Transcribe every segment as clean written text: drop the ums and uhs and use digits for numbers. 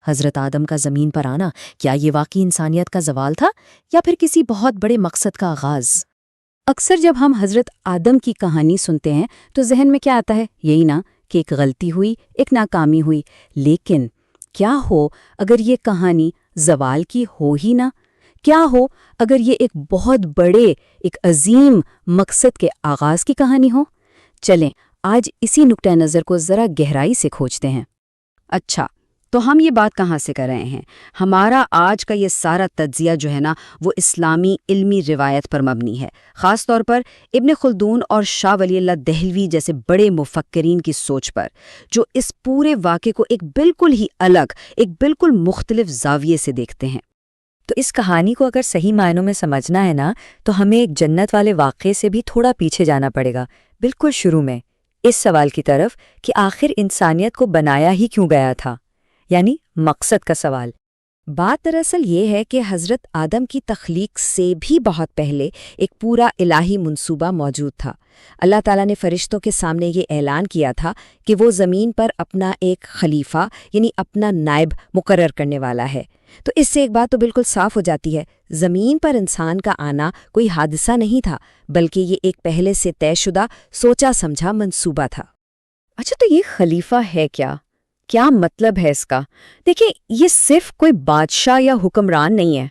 حضرت آدم کا زمین پر آنا، کیا یہ واقعی انسانیت کا زوال تھا یا پھر کسی بہت بڑے مقصد کا آغاز؟ اکثر جب ہم حضرت آدم کی کہانی سنتے ہیں تو ذہن میں کیا آتا ہے؟ یہی نا کہ ایک غلطی ہوئی، ایک ناکامی ہوئی۔ لیکن کیا ہو اگر یہ کہانی زوال کی ہو ہی نہ؟ کیا ہو اگر یہ ایک بہت بڑے، ایک عظیم مقصد کے آغاز کی کہانی ہو؟ چلیں آج اسی نقطۂ نظر کو ذرا گہرائی سے کھوجتے ہیں۔ اچھا، تو ہم یہ بات کہاں سے کر رہے ہیں؟ ہمارا آج کا یہ سارا تجزیہ جو ہے نا، وہ اسلامی علمی روایت پر مبنی ہے، خاص طور پر ابن خلدون اور شاہ ولی اللہ دہلوی جیسے بڑے مفکرین کی سوچ پر، جو اس پورے واقعے کو ایک بالکل ہی الگ، ایک بالکل مختلف زاویے سے دیکھتے ہیں۔ تو اس کہانی کو اگر صحیح معنوں میں سمجھنا ہے نا، تو ہمیں ایک جنت والے واقعے سے بھی تھوڑا پیچھے جانا پڑے گا، بالکل شروع میں، اس سوال کی طرف کہ آخر انسانیت کو بنایا ہی کیوں گیا تھا، یعنی مقصد کا سوال۔ بات دراصل یہ ہے کہ حضرت آدم کی تخلیق سے بھی بہت پہلے ایک پورا الہی منصوبہ موجود تھا۔ اللہ تعالیٰ نے فرشتوں کے سامنے یہ اعلان کیا تھا کہ وہ زمین پر اپنا ایک خلیفہ یعنی اپنا نائب مقرر کرنے والا ہے۔ تو اس سے ایک بات تو بالکل صاف ہو جاتی ہے، زمین پر انسان کا آنا کوئی حادثہ نہیں تھا، بلکہ یہ ایک پہلے سے طے شدہ، سوچا سمجھا منصوبہ تھا۔ اچھا، تو یہ خلیفہ ہے کیا مطلب ہے اس کا؟ دیکھیں، یہ صرف کوئی بادشاہ یا حکمران نہیں ہے،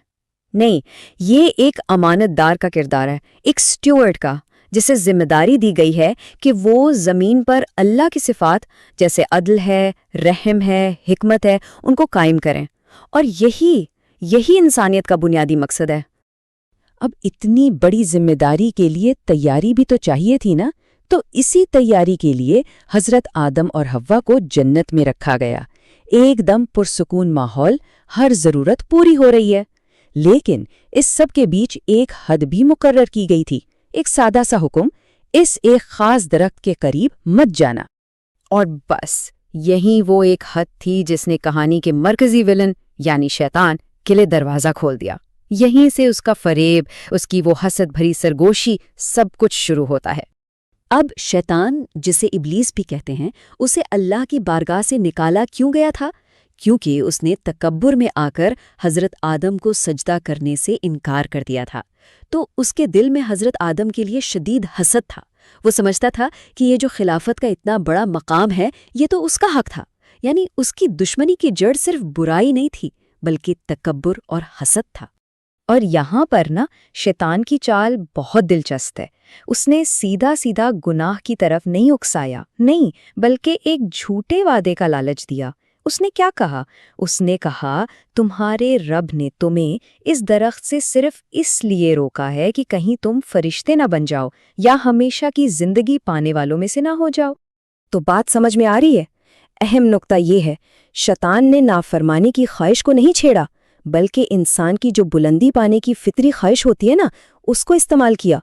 نہیں، یہ ایک امانت دار کا کردار ہے، ایک سٹیورڈ کا، جسے ذمہ داری دی گئی ہے کہ وہ زمین پر اللہ کی صفات جیسے عدل ہے، رحم ہے، حکمت ہے، ان کو قائم کریں، اور یہی انسانیت کا بنیادی مقصد ہے۔ اب اتنی بڑی ذمہ داری کے لیے تیاری بھی تو چاہیے تھی نا، تو اسی تیاری کے لیے حضرت آدم اور حوا کو جنت میں رکھا گیا، ایک دم پرسکون ماحول، ہر ضرورت پوری ہو رہی ہے۔ لیکن اس سب کے بیچ ایک حد بھی مقرر کی گئی تھی، ایک سادہ سا حکم، اس ایک خاص درخت کے قریب مت جانا۔ اور بس یہی وہ ایک حد تھی جس نے کہانی کے مرکزی ولن یعنی شیطان کے لیے دروازہ کھول دیا۔ یہیں سے اس کا فریب، اس کی وہ حسد بھری سرگوشی، سب کچھ شروع ہوتا ہے۔ اب شیطان، جسے ابلیس بھی کہتے ہیں، اسے اللہ کی بارگاہ سے نکالا کیوں گیا تھا؟ کیونکہ اس نے تکبر میں آ کر حضرت آدم کو سجدہ کرنے سے انکار کر دیا تھا۔ تو اس کے دل میں حضرت آدم کے لیے شدید حسد تھا۔ وہ سمجھتا تھا کہ یہ جو خلافت کا اتنا بڑا مقام ہے، یہ تو اس کا حق تھا۔ یعنی اس کی دشمنی کی جڑ صرف برائی نہیں تھی، بلکہ تکبر اور حسد تھا۔ اور یہاں پر نا شیطان کی چال بہت دلچسپ ہے۔ اس نے سیدھا گناہ کی طرف نہیں اکسایا، نہیں، بلکہ ایک جھوٹے وعدے کا لالچ دیا۔ اس نے کیا کہا؟ اس نے کہا، تمہارے رب نے تمہیں اس درخت سے صرف اس لیے روکا ہے کہ کہیں تم فرشتے نہ بن جاؤ یا ہمیشہ کی زندگی پانے والوں میں سے نہ ہو جاؤ۔ تو بات سمجھ میں آ رہی ہے؟ اہم نقطہ یہ ہے، شیطان نے نافرمانی کی خواہش کو نہیں چھیڑا، بلکہ انسان کی جو بلندی پانے کی فطری خواہش ہوتی ہے نا، اس کو استعمال کیا۔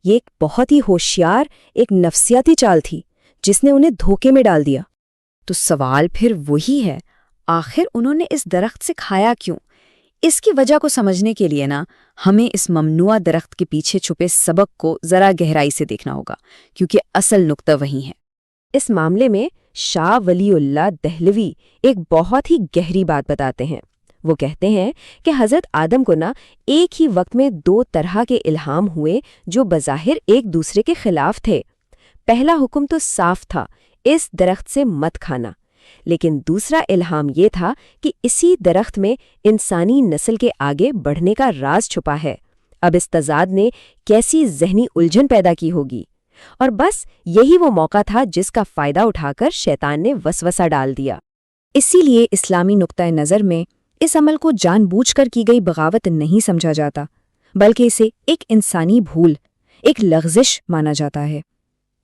یہ ایک بہت ہی ہوشیار، ایک نفسیاتی چال تھی، جس نے انہیں دھوکے میں ڈال دیا۔ تو سوال پھر وہی ہے، آخر انہوں نے اس درخت سے کھایا کیوں؟ اس کی وجہ کو سمجھنے کے لیے نا، ہمیں اس ممنوع درخت کے پیچھے چھپے سبق کو ذرا گہرائی سے دیکھنا ہوگا، کیونکہ اصل نقطہ وہی ہے۔ اس معاملے میں شاہ ولی اللہ دہلوی ایک بہت ہی گہری بات بتاتے ہیں۔ وہ کہتے ہیں کہ حضرت آدم کو نا ایک ہی وقت میں دو طرح کے الہام ہوئے جو بظاہر ایک دوسرے کے خلاف تھے۔ پہلا حکم تو صاف تھا، اس درخت سے مت کھانا، لیکن دوسرا الہام یہ تھا کہ اسی درخت میں انسانی نسل کے آگے بڑھنے کا راز چھپا ہے۔ اب اس تضاد نے کیسی ذہنی الجھن پیدا کی ہوگی، اور بس یہی وہ موقع تھا جس کا فائدہ اٹھا کر شیطان نے وسوسہ ڈال دیا۔ اسی لیے اسلامی نقطۂ نظر میں اس عمل کو جان بوجھ کر کی گئی بغاوت نہیں سمجھا جاتا، بلکہ اسے ایک انسانی بھول، ایک لغزش مانا جاتا ہے۔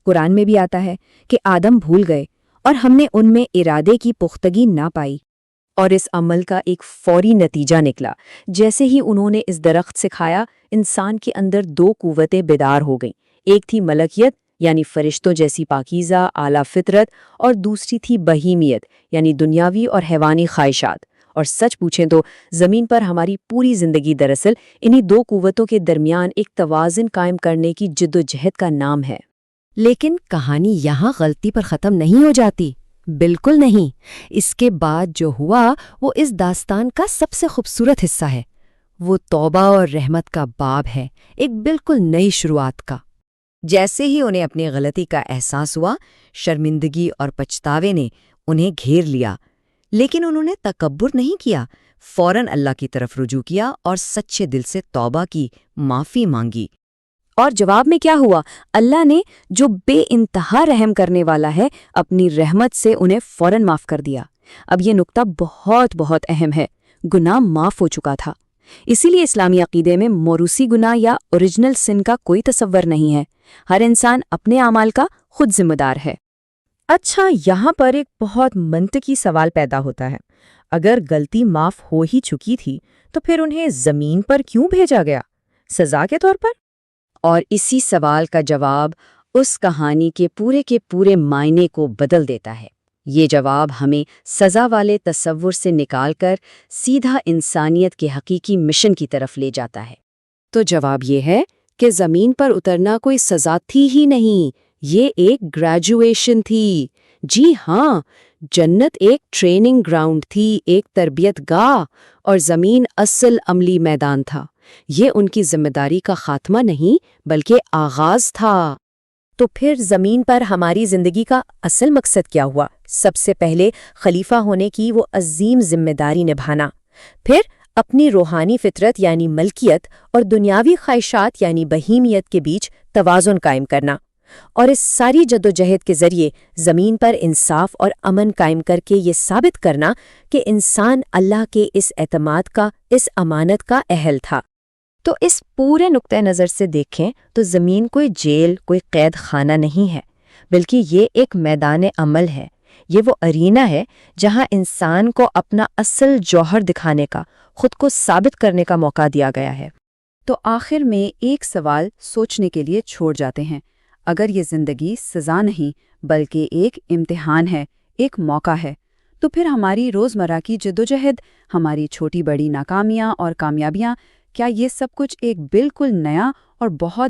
قرآن میں بھی آتا ہے کہ آدم بھول گئے اور ہم نے ان میں ارادے کی پختگی نہ پائی، اور اس عمل کا ایک فوری نتیجہ نکلا۔ جیسے ہی انہوں نے اس درخت سے کھایا، انسان کے اندر دو قوتیں بیدار ہو گئیں، ایک تھی ملکیت یعنی فرشتوں جیسی پاکیزہ اعلیٰ فطرت، اور دوسری تھی بہیمیت یعنی دنیاوی اور حیوانی خواہشات۔ اور سچ پوچھیں تو زمین پر ہماری پوری زندگی دراصل انہی دو قوتوں کے درمیان ایک توازن قائم کرنے کی جد و جہد کا نام ہے۔ لیکن کہانی یہاں غلطی پر ختم نہیں ہو جاتی، بالکل نہیں، اس کے بعد جو ہوا وہ اس داستان کا سب سے خوبصورت حصہ ہے۔ وہ توبہ اور رحمت کا باب ہے، ایک بالکل نئی شروعات کا۔ جیسے ہی انہیں اپنی غلطی کا احساس ہوا، شرمندگی اور پچھتاوے نے انہیں گھیر لیا، لیکن انہوں نے تکبر نہیں کیا، فوراً اللہ کی طرف رجوع کیا اور سچے دل سے توبہ کی، معافی مانگی۔ اور جواب میں کیا ہوا؟ اللہ نے، جو بے انتہا رحم کرنے والا ہے، اپنی رحمت سے انہیں فوراً معاف کر دیا۔ اب یہ نقطہ بہت بہت اہم ہے، گناہ معاف ہو چکا تھا۔ اسی لیے اسلامی عقیدے میں موروثی گناہ یا اوریجنل سن کا کوئی تصور نہیں ہے، ہر انسان اپنے اعمال کا خود ذمہ دار ہے۔ اچھا، یہاں پر ایک بہت منطقی سوال پیدا ہوتا ہے، اگر غلطی معاف ہو ہی چکی تھی تو پھر انہیں زمین پر کیوں بھیجا گیا؟ سزا کے طور پر؟ اور اسی سوال کا جواب اس کہانی کے پورے معنی کو بدل دیتا ہے۔ یہ جواب ہمیں سزا والے تصور سے نکال کر سیدھا انسانیت کے حقیقی مشن کی طرف لے جاتا ہے۔ تو جواب یہ ہے کہ زمین پر اترنا کوئی سزا تھی ہی نہیں، یہ ایک گریجویشن تھی۔ جی ہاں، جنت ایک ٹریننگ گراؤنڈ تھی، ایک تربیت گاہ، اور زمین اصل عملی میدان تھا۔ یہ ان کی ذمہ داری کا خاتمہ نہیں بلکہ آغاز تھا۔ تو پھر زمین پر ہماری زندگی کا اصل مقصد کیا ہوا؟ سب سے پہلے خلیفہ ہونے کی وہ عظیم ذمہ داری نبھانا، پھر اپنی روحانی فطرت یعنی ملکیت اور دنیاوی خواہشات یعنی بہیمیت کے بیچ توازن قائم کرنا، اور اس ساری جدوجہد کے ذریعے زمین پر انصاف اور امن قائم کر کے یہ ثابت کرنا کہ انسان اللہ کے اس اعتماد کا، اس امانت کا اہل تھا۔ تو اس پورے نقطہ نظر سے دیکھیں تو زمین کوئی جیل، کوئی قید خانہ نہیں ہے، بلکہ یہ ایک میدان عمل ہے۔ یہ وہ ارینا ہے جہاں انسان کو اپنا اصل جوہر دکھانے کا، خود کو ثابت کرنے کا موقع دیا گیا ہے۔ تو آخر میں ایک سوال سوچنے کے لیے چھوڑ جاتے ہیں، اگر یہ زندگی سزا نہیں بلکہ ایک امتحان ہے، ایک موقع ہے، تو پھر ہماری روزمرہ کی جدوجہد، ہماری چھوٹی بڑی ناکامیاں اور کامیابیاں، کیا یہ سب کچھ ایک بالکل نیا اور بہت